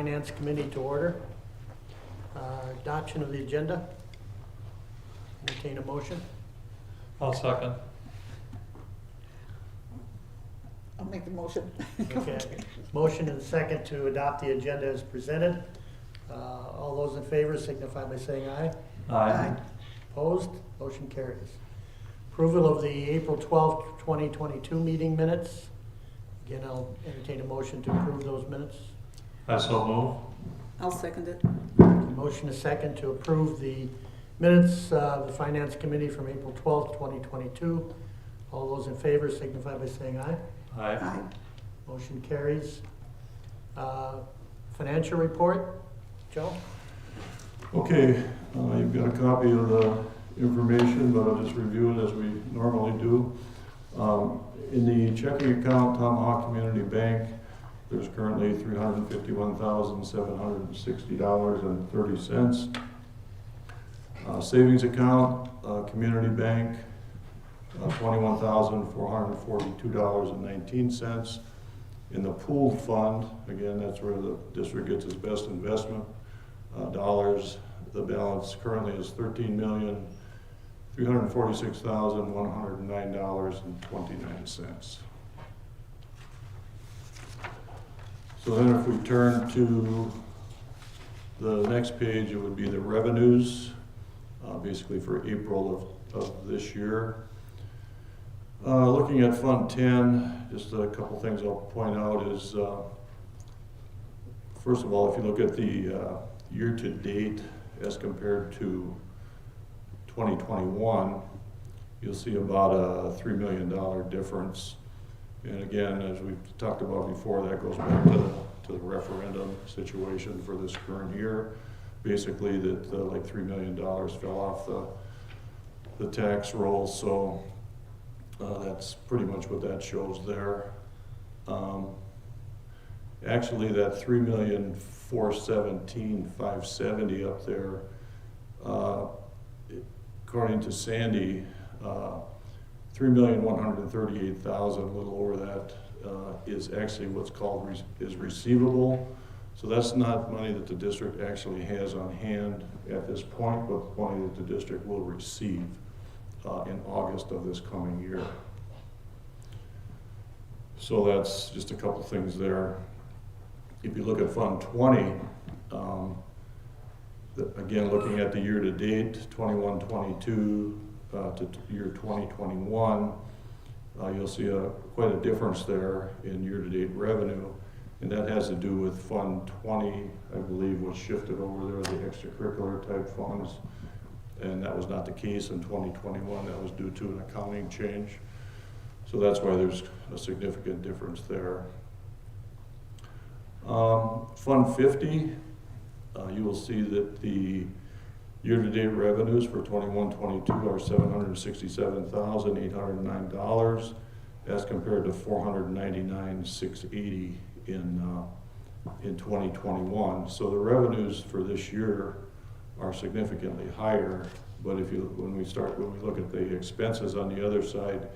Finance Committee to order. Adoption of the agenda. Entertain a motion. I'll second. I'll make the motion. Okay. Motion and second to adopt the agenda as presented. All those in favor signify by saying aye. Aye. Opposed? Motion carries. Approval of the April 12th, 2022 meeting minutes. Again, I'll entertain a motion to approve those minutes. I so move. I'll second it. Motion is second to approve the minutes of the Finance Committee from April 12th, 2022. All those in favor signify by saying aye. Aye. Aye. Motion carries. Financial report, Joe? Okay, you've got a copy of the information, but I'll just review it as we normally do. In the checking account, Tomahawk Community Bank, there's currently $351,760.30. Savings account, Community Bank, $21,442.19. In the pooled fund, again, that's where the district gets its best investment dollars. The balance currently is $13,346,109.29. So then if we turn to the next page, it would be the revenues, basically for April of this year. Looking at Fund 10, just a couple things I'll point out is, first of all, if you look at the year-to-date as compared to 2021, you'll see about a $3 million difference. And again, as we've talked about before, that goes back to the referendum situation for this current year. Basically, that like $3 million fell off the tax roll, so that's pretty much what that shows there. Actually, that $3,417,570 up there, according to Sandy, 3,138,000, a little over that, is actually what's called is receivable. So that's not money that the district actually has on hand at this point, but money that the district will receive in August of this coming year. So that's just a couple things there. If you look at Fund 20, again, looking at the year-to-date, 21-22 to year 2021, you'll see quite a difference there in year-to-date revenue, and that has to do with Fund 20, I believe, was shifted over there, the extracurricular type funds, and that was not the case in 2021. That was due to an accounting change. So that's why there's a significant difference there. Fund 50, you will see that the year-to-date revenues for 21-22 are $767,809 as compared to $499,680 in 2021. So the revenues for this year are significantly higher, but when we look at the expenses on the other side,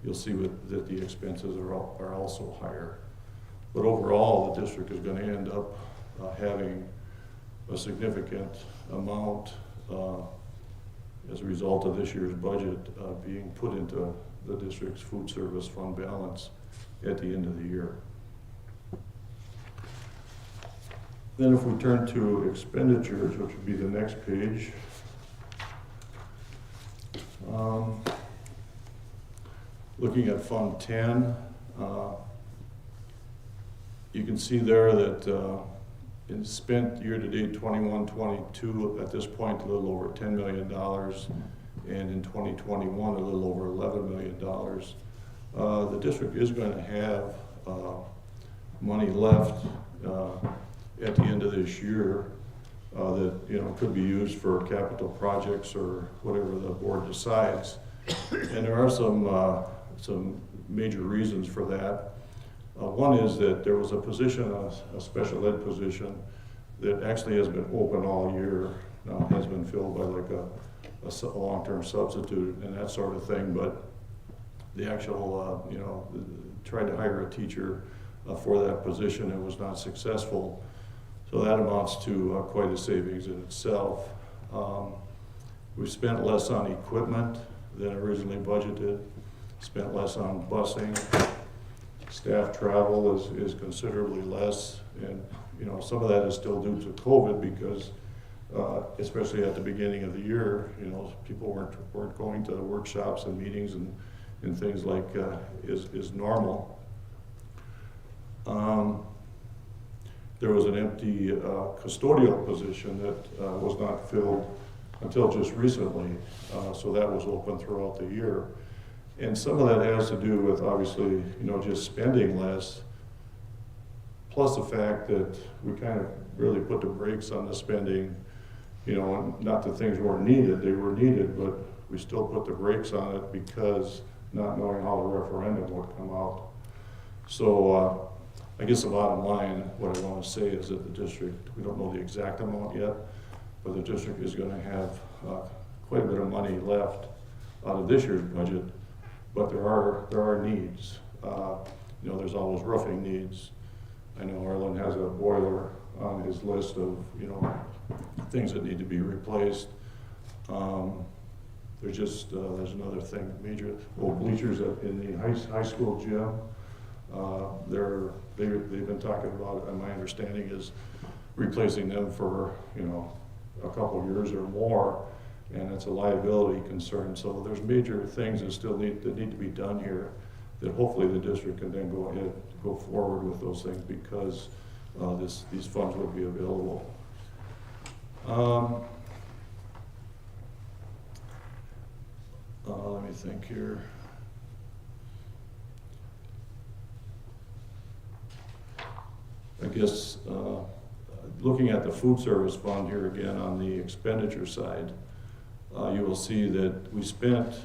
you'll see that the expenses are also higher. But overall, the district is going to end up having a significant amount as a result of this year's budget being put into the district's food service fund balance at the end of the year. Then if we turn to expenditures, which would be the next page, looking at Fund 10, you can see there that it's spent year-to-date 21-22 at this point a little over $10 million, and in 2021 a little over $11 million. The district is going to have money left at the end of this year that could be used for capital projects or whatever the board decides. And there are some major reasons for that. One is that there was a position, a special ed position, that actually has been open all year. Now it has been filled by like a long-term substitute and that sort of thing, but the actual, tried to hire a teacher for that position and was not successful. So that amounts to quite a savings in itself. We've spent less on equipment than originally budgeted, spent less on busing. Staff travel is considerably less, and some of that is still due to COVID because especially at the beginning of the year, people weren't going to workshops and meetings and things like is normal. There was an empty custodial position that was not filled until just recently, so that was open throughout the year. And some of that has to do with obviously, just spending less, plus the fact that we kind of really put the brakes on the spending, and not that things weren't needed, they were needed, but we still put the brakes on it because not knowing how the referendum would come out. So I guess the bottom line, what I want to say is that the district, we don't know the exact amount yet, but the district is going to have quite a bit of money left out of this year's budget. But there are needs. There's always roofing needs. I know Arlen has a boiler on his list of things that need to be replaced. There's another thing, major bleachers in the high school gym. They've been talking about it, and my understanding is replacing them for a couple years or more. And it's a liability concern. So there's major things that need to be done here that hopefully the district can then go forward with those things because these funds will be available. Let me think here. I guess looking at the food service fund here again on the expenditure side, you will see that we spent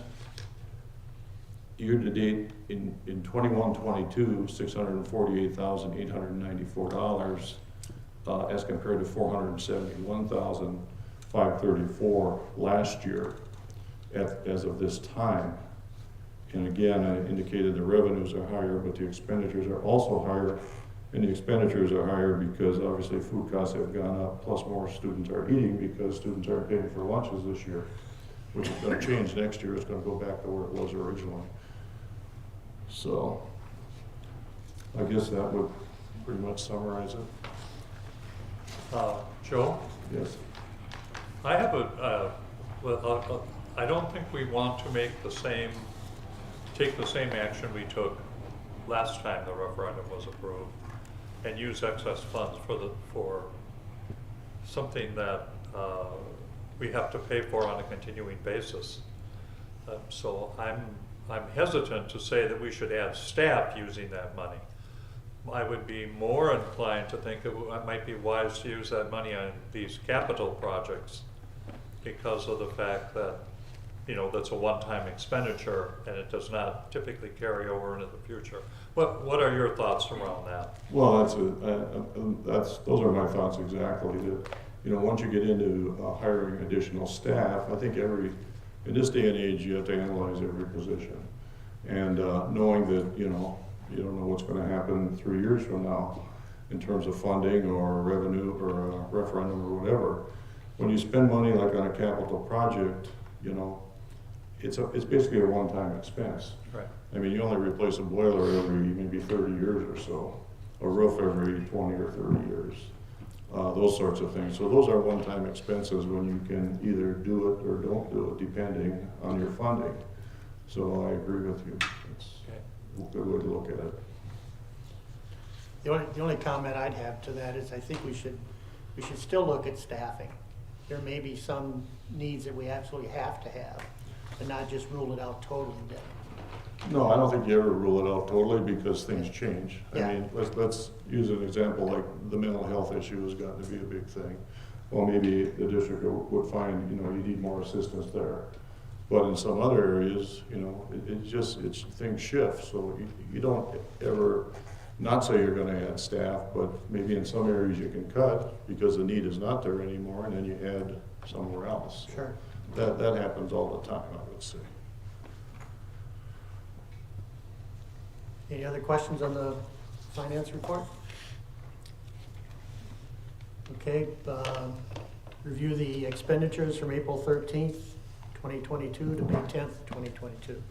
year-to-date in 21-22 $648,894 as compared to $471,534 last year as of this time. And again, I indicated the revenues are higher, but the expenditures are also higher. And the expenditures are higher because obviously food costs have gone up, plus more students are eating because students aren't paying for lunches this year, which is going to change next year. It's going to go back to where it was originally. So I guess that would pretty much summarize it. Joe, Yes. I have I don't think we want to take the same action we took last time the referendum was approved and use excess funds for something that we have to pay for on a continuing basis. So I'm hesitant to say that we should add staff using that money. I would be more inclined to think it might be wise to use that money on these capital projects because of the fact that that's a one-time expenditure and it does not typically carry over into the future. What are your thoughts around that? Well, those are my thoughts exactly. That once you get into hiring additional staff, I think in this day and age you have to analyze every position, and knowing that you don't know what's going to happen 3 years from now in terms of funding or revenue or a referendum or whatever. When you spend money like on a capital project, it's basically a one-time expense. Right. I mean, you only replace a boiler every maybe 30 years or so, a roof every 20 or 30 years, those sorts of things. So those are one-time expenses when you can either do it or don't do it, depending on your funding. So I agree with you. It's a good way to look at it. The only comment I'd have to that is I think we should still look at staffing. There may be some needs that we absolutely have to have, and not just rule it out totally. No, I don't think you ever rule it out totally because things change. Yeah. I mean, let's use an example like the mental health issue has gotten to be a big thing. Well, maybe the district would find, you need more assistance there. But in some other areas, things shift. So you don't ever not say you're going to add staff, but maybe in some areas you can cut because the need is not there anymore, and then you add somewhere else. Sure. That happens all the time, I would say. Any other questions on the finance report? Okay, review the expenditures from April 13th, 2022 to May 10th, 2022. You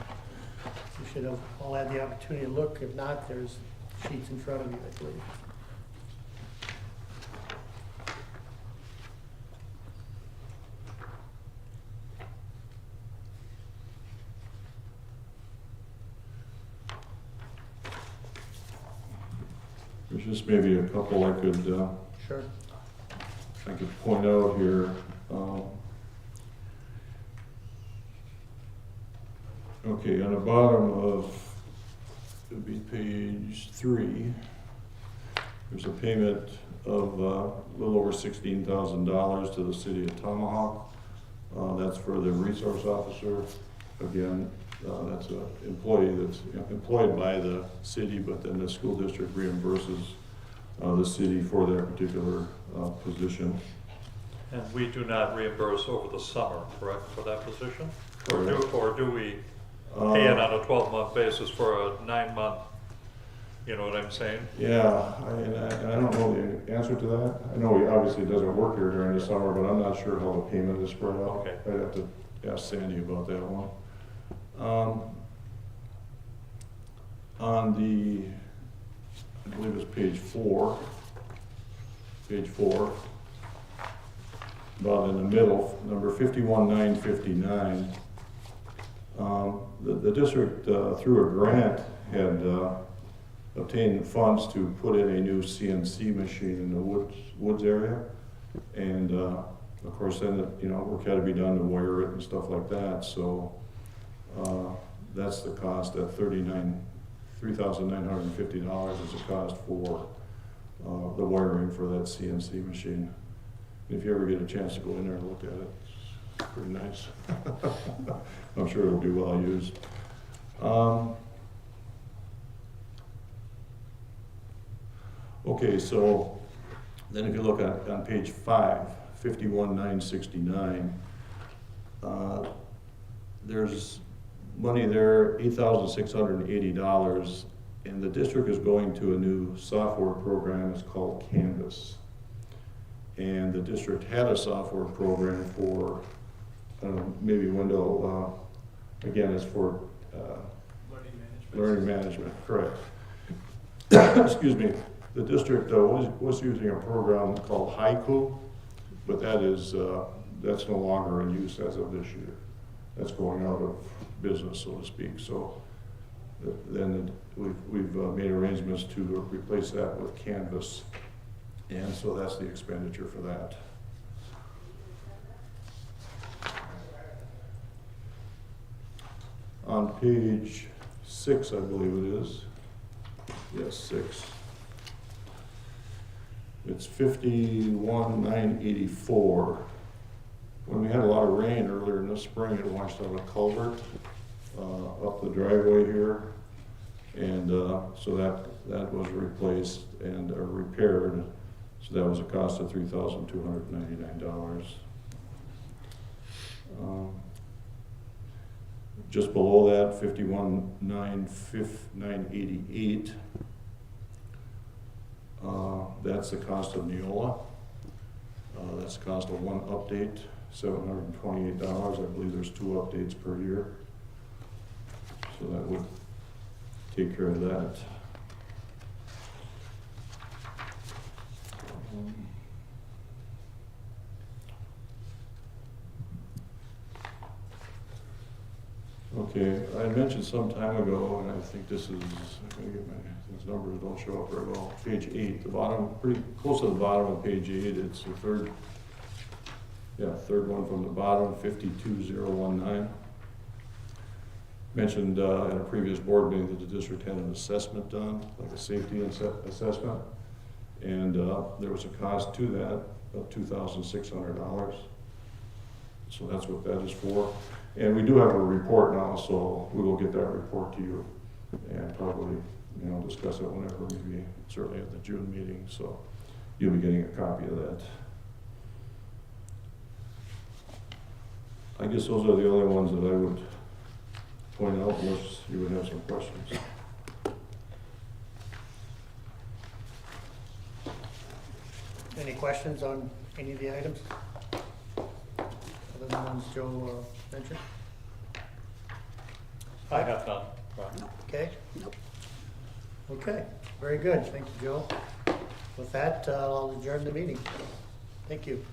should have all had the opportunity to look. If not, there's sheets in front of you, I believe. There's just maybe a couple Sure. I could point out here. Okay, on the bottom of, it would be page 3, there's a payment of a little over $16,000 to the city of Tomahawk. That's for the resource officer. Again, that's an employee that's employed by the city, but then the school district reimburses the city for that particular position. And we do not reimburse over the summer, correct, for that position? Correct. Or do we pay it on a 12-month basis for a 9-month, you know what I'm saying? Yeah, and I don't know the answer to that. I know he obviously doesn't work here during the summer, but I'm not sure how the payment is spread out. Okay. I'd have to ask Sandy about that one. On the, I believe it's page 4, about in the middle, number 51959. The district, through a grant, had obtained funds to put in a new CNC machine in the woods area. And of course then, work had to be done to wire it and stuff like that. So that's the cost, that $3,950 is the cost for the wiring for that CNC machine. If you ever get a chance to go in there and look at it, it's pretty nice. I'm sure it'll be well used. Okay, so then if you look on page 5, 51969, there's money there, $8,680, and the district is going to a new software program. It's called Canvas. And the district had a software program for maybe window, again, it's for learning management, correct. Excuse me. The district was using a program called Haiku, but that's no longer in use as of this year. That's going out of business, so to speak. So then we've made arrangements to replace that with Canvas. And so that's the expenditure for that. On page 6, I believe it is. Yes, 6. It's 51,984. When we had a lot of rain earlier in the spring, it washed out a culvert up the driveway here. And so that was replaced and repaired. So that was a cost of $3,299. Just below that, 51,988. That's the cost of Neola. That's the cost of one update, $728. I believe there's 2 updates per year. So that would take care of that. Okay, I mentioned some time ago, and I think this is, I'm gonna get these numbers don't show up very well. Page 8, the bottom, pretty close to the bottom of page 8, it's the third one from the bottom, 52019. Mentioned in a previous board meeting that the district had an assessment done, like a safety assessment. And there was a cost to that of $2,600. So that's what that is for. And we do have a report now, so we will get that report to you and probably, discuss it whenever, maybe certainly at the June meeting. So you'll be getting a copy of that. I guess those are the only ones that I would point out, unless you would have some questions. Any questions on any of the items? Other than the ones Joe mentioned? I have none. Ron. Okay? Nope. Okay, very good. Thank you, Joe. With that, I'll adjourn the meeting. Thank you.